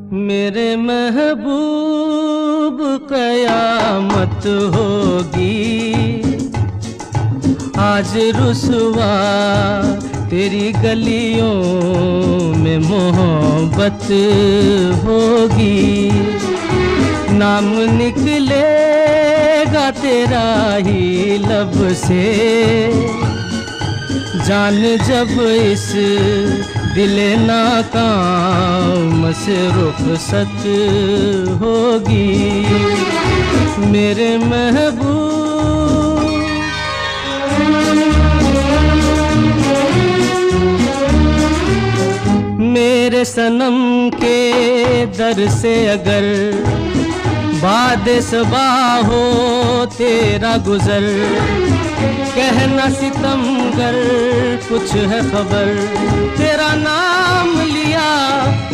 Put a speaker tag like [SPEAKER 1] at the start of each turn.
[SPEAKER 1] मेरे महबूब कयामत होगी, आज रुसवा तेरी गलियों में मोहब्बत होगी। नाम निकलेगा तेरा ही लब से, जान जब इस दिले नाकाम से रुखसत होगी। मेरे महबूब मेरे सनम के दर से अगर बाद सबा हो तेरा गुजर, कहना सितमगर कुछ है खबर, तेरा नाम लिया